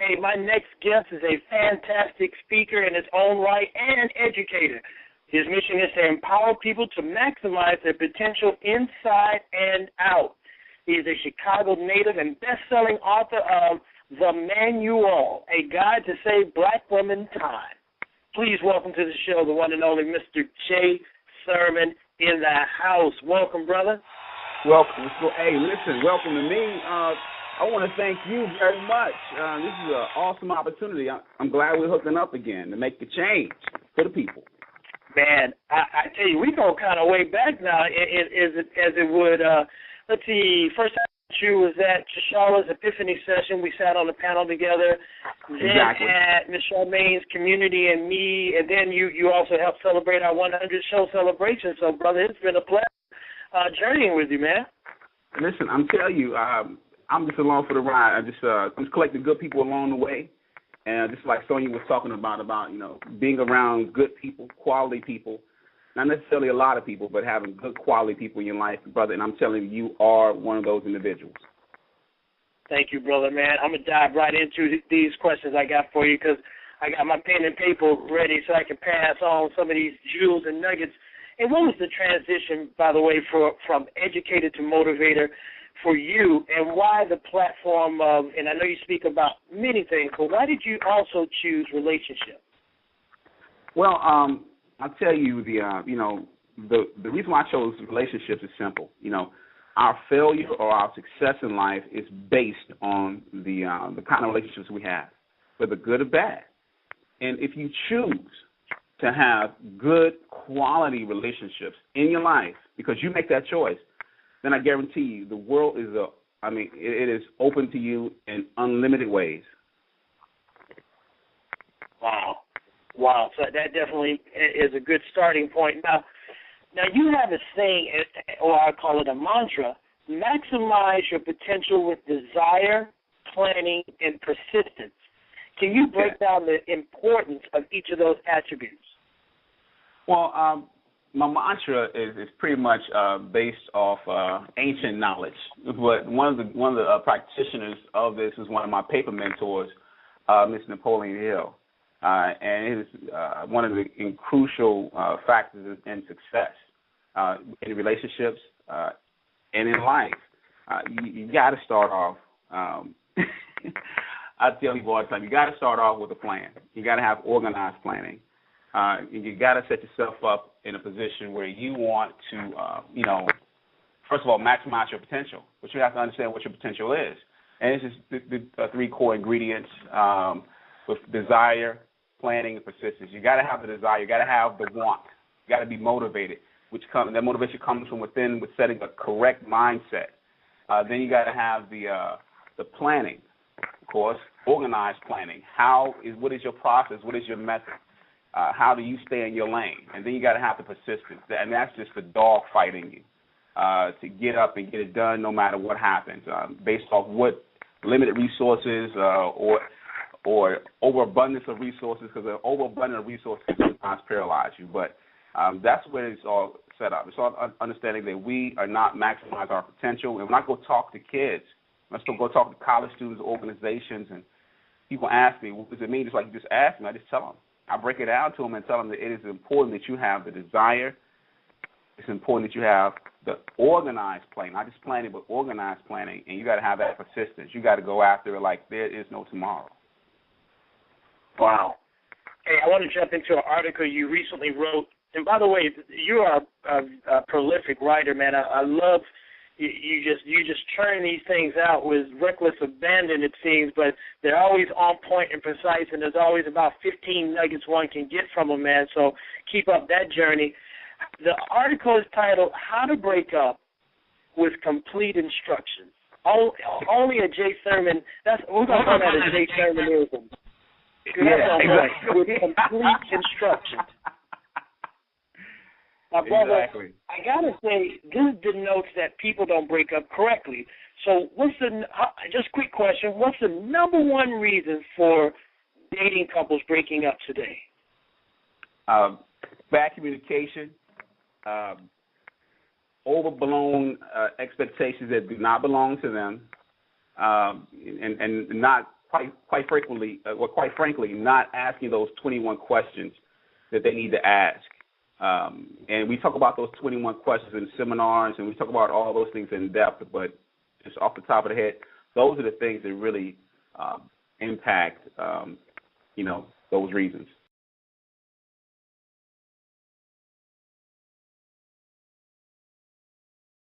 Hey, my next guest is a fantastic speaker in his own right and educator. His mission is to empower people to maximize their potential inside and out. He is a Chicago native and best-selling author of The Manual, a guide to save black women time. Please welcome to the show the one and only Mr. J. Thurman in the house. Welcome, brother. Welcome. Hey, listen, welcome to me. I want to thank you very much. This is an awesome opportunity. I'm glad we're hooking up again to make the change for the people. Man, I tell you, we go kind of way back now, as it would. Let's see, first time you was at Shashawa's Epiphany session. We sat on the panel together. Exactly. Then at Ms. Charmaine's Community and Me, and then you also helped celebrate our 100th show celebration. So, brother, it's been a pleasure journeying with you, man. Listen, I'm telling you, I'm just along for the ride. I'm just collecting good people along the way, and just like Sonia was talking about being around good people, quality people, not necessarily a lot of people, but having good quality people in your life, brother. And I'm telling you, you are one of those individuals. Thank you, brother, man. I'm gonna dive right into these questions I got for you because I got my pen and paper ready so I can pass on some of these jewels and nuggets. And what was the transition, by the way, from educator to motivator for you, and why the platform of, and I know you speak about many things, but why did you also choose relationship? Well, I'll tell you the reason why I chose relationships is simple. Our failure or our success in life is based on the kind of relationships we have, whether good or bad. And if you choose to have good quality relationships in your life because you make that choice, then I guarantee you the world is it is open to you in unlimited ways. Wow. So that definitely is a good starting point. Now you have a saying, or I call it a mantra: maximize your potential with desire, planning, and persistence. Can you break down the importance of each of those attributes? Well, my mantra is pretty much based off ancient knowledge. But one of the practitioners of this is one of my paper mentors, Mr. Napoleon Hill, and it is one of the crucial factors in success in relationships and in life. You got to start off. I tell you all the time, you got to start off with a plan. You got to have organized planning. You got to set yourself up in a position where you want to, first of all, maximize your potential. But you have to understand what your potential is. And it's just the three core ingredients with desire, planning, and persistence. You got to have the desire. You got to have the want. You got to be motivated, that motivation comes from within with setting a correct mindset. Then you got to have the planning, of course, organized planning. What is your process? What is your method? How do you stay in your lane? And then you got to have the persistence, and that's just the dog fighting you to get up and get it done no matter what happens, based off what limited resources or overabundance of resources, because an overabundance of resources can sometimes paralyze you. But that's where it's all set up. It's all understanding that we are not maximizing our potential. And when I go talk to kids, I still go talk to college students, organizations, and people ask me, what does it mean? Just like you just asked me, I just tell them. I break it down to them and tell them that it is important that you have the desire. It's important that you have the organized planning, not just planning, but organized planning, and you got to have that persistence. You got to go after it like there is no tomorrow. Wow. Hey, I want to jump into an article you recently wrote. And by the way, you are a prolific writer, man. I love you just churn these things out with reckless abandon, it seems, but they're always on point and precise, and there's always about 15 nuggets one can get from them, man. So keep up that journey. The article is titled "How to Break Up with Complete Instructions." Only a J. Thurman. We're gonna call that a J. Thurmanism. Yeah, exactly. With complete instructions. Now, brother, exactly. I got to say, this denotes that people don't break up correctly. So just quick question, what's the number one reason for dating couples breaking up today? Bad communication, overblown expectations that do not belong to them, and not quite frankly, not asking those 21 questions that they need to ask. And we talk about those 21 questions in seminars, and we talk about all those things in depth, but just off the top of the head, those are the things that really impact, those reasons.